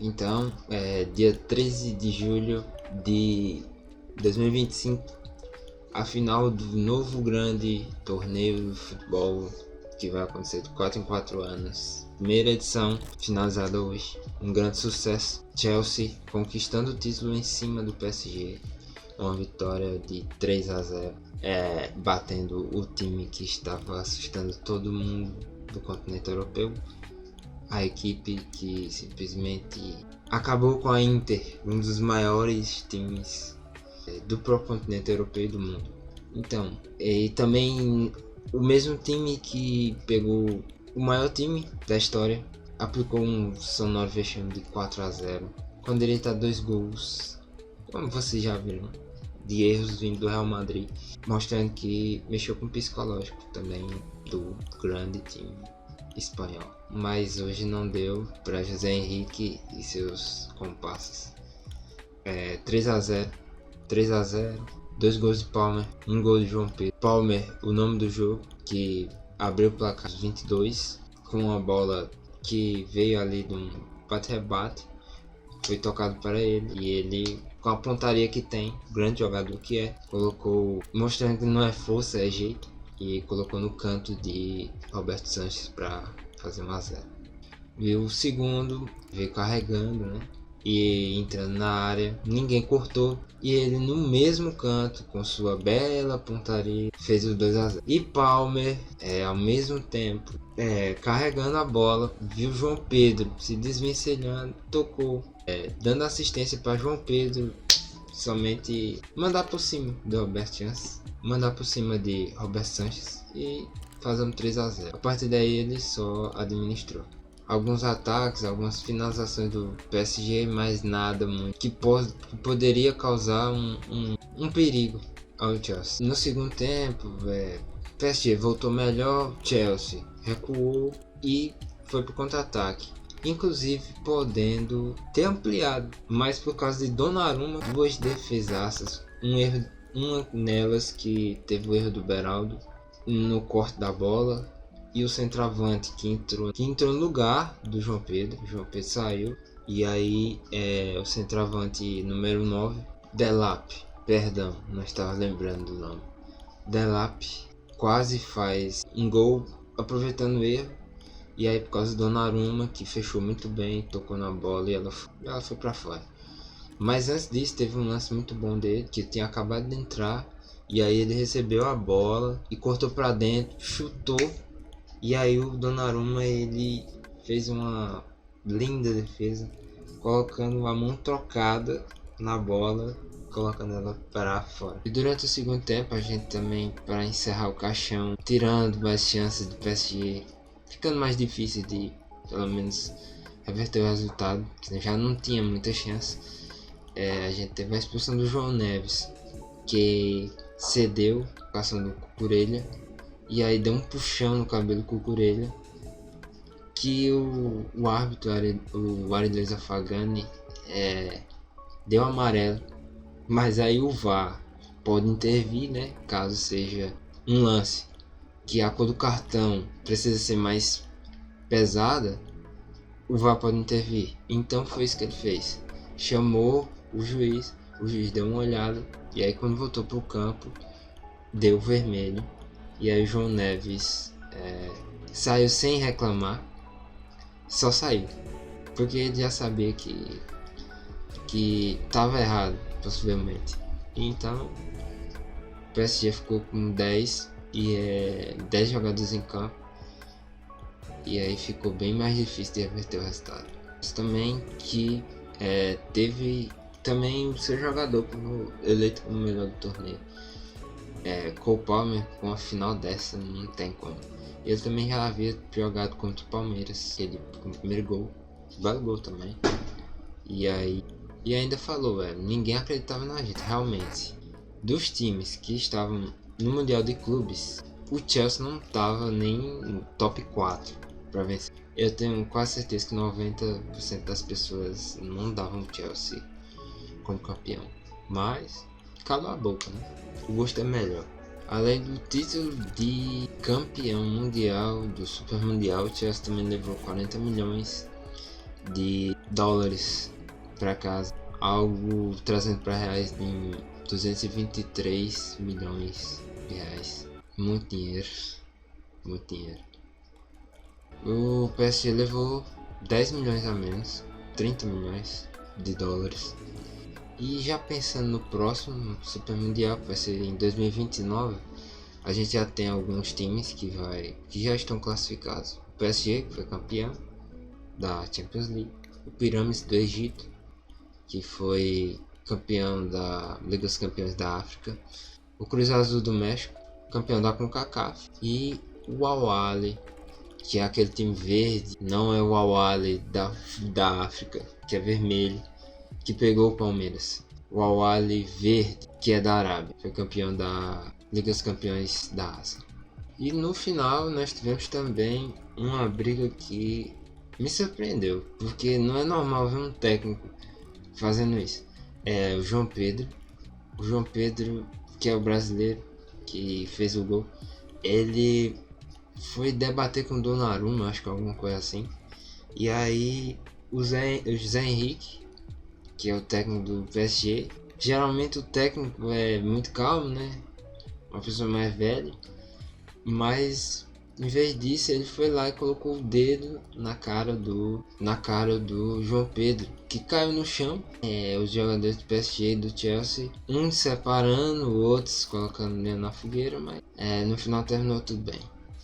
Então, dia 13 de julho de 2025, a final do novo grande torneio de futebol que vai acontecer de 4 em 4 anos. Primeira edição, finalizada hoje. Um grande sucesso. Chelsea conquistando o título em cima do PSG. Uma vitória de 3-0. Batendo o time que estava assustando todo mundo do continente europeu. A equipe que simplesmente acabou com a Inter, um dos maiores times do próprio continente europeu e do mundo. Então, e também o mesmo time que pegou o maior time da história aplicou um sonoro vexame de 4-0, com direito a 2 gols, como vocês já viram, de erros vindo do Real Madrid, mostrando que mexeu com o psicológico também do grande time espanhol. Mas hoje não deu para José Henrique e seus comparsas. 3-0, 2 gols de Palmer, 1 gol de João Pedro. Palmer, o nome do jogo, que abriu o placar 22 com uma bola que veio ali de um bate-rebate, foi tocado para ele e ele, com a pontaria que tem, grande jogador que é, colocou, mostrando que não é força, é jeito, e colocou no canto de Roberto Sanches para fazer 1-0. E o segundo veio carregando, né? E entrando na área, ninguém cortou, e ele no mesmo canto, com sua bela pontaria, fez o 2-0. E Palmer, ao mesmo tempo, carregando a bola, viu João Pedro se desvencilhando, tocou, dando assistência para João Pedro somente mandar por cima do Roberto Sanches, mandar por cima de Roberto Sanches e fazendo 3-0. A partir daí ele só administrou alguns ataques, algumas finalizações do PSG, mas nada muito que poderia causar um perigo ao Chelsea. No segundo tempo, PSG voltou melhor, Chelsea recuou e foi para o contra-ataque, inclusive podendo ter ampliado, mas por causa de Donnarumma, 2 defesaças, uma nelas que teve o erro do Beraldo no corte da bola, e o centroavante que entrou no lugar do João Pedro. João Pedro saiu, e aí o centroavante número 9, Delap, perdão, não estava lembrando do nome, Delap quase faz um gol aproveitando o erro, e aí por causa do Donnarumma, que fechou muito bem, tocou na bola e ela foi para fora. Mas antes disso teve um lance muito bom dele, que tinha acabado de entrar, e aí ele recebeu a bola e cortou para dentro, chutou, e aí o Donnarumma ele fez uma linda defesa, colocando a mão trocada na bola, colocando ela para fora. E durante o segundo tempo a gente também, para encerrar o caixão, tirando mais chances do PSG, ficando mais difícil de pelo menos reverter o resultado, que já não tinha muita chance, a gente teve a expulsão do João Neves, que cedeu a ação do Cucurella, e aí deu um puxão no cabelo do Cucurella, que o árbitro, o Arileza Fagani, deu amarelo, mas aí o VAR pode intervir, né, caso seja um lance que a cor do cartão precisa ser mais pesada, o VAR pode intervir. Então foi isso que ele fez, chamou o juiz deu uma olhada, e aí quando voltou para o campo deu vermelho, e aí o João Neves saiu sem reclamar, só saiu, porque ele já sabia que estava errado, possivelmente. Então o PSG ficou com 10 jogadores em campo, e aí ficou bem mais difícil de reverter o resultado. Mas também que teve também o seu jogador eleito como melhor do torneio, Cole Palmer, com a final dessa não tem como. Ele também já havia jogado contra o Palmeiras, ele com o primeiro gol, belo gol também. E ainda falou, ninguém acreditava na gente, realmente. Dos times que estavam no Mundial de Clubes, o Chelsea não estava nem no top 4 para vencer. Eu tenho quase certeza que 90% das pessoas não davam o Chelsea como campeão, mas calou a boca, né? O gosto é melhor. Além do título de campeão mundial, do Super Mundial, o Chelsea também levou 40 milhões de dólares para casa, algo trazendo para reais em 223 milhões de reais. Muito dinheiro, muito dinheiro. O PSG levou 10 milhões a menos, 30 milhões de dólares. E já pensando no próximo Super Mundial, que vai ser em 2029, a gente já tem alguns times que já estão classificados. O PSG, que foi campeão da Champions League. O Pirâmides do Egito, que foi campeão da Liga dos Campeões da África. O Cruz Azul do México, campeão da CONCACAF. E o Al-Ahly, que é aquele time verde, não é o Al-Ahly da África, que é vermelho, que pegou o Palmeiras. O Al-Ahly verde, que é da Arábia, foi campeão da Liga dos Campeões da Ásia. E no final nós tivemos também uma briga que me surpreendeu, porque não é normal ver um técnico fazendo isso. É o João Pedro, que é o brasileiro que fez o gol, ele foi debater com o Donnarumma, acho que alguma coisa assim. E aí o José Henrique, que é o técnico do PSG, geralmente o técnico é muito calmo, né? Uma pessoa mais velha, mas em vez disso ele foi lá e colocou o dedo na cara do João Pedro, que caiu no chão. Os jogadores do PSG e do Chelsea, uns separando, outros colocando dentro na fogueira, mas no final terminou tudo bem.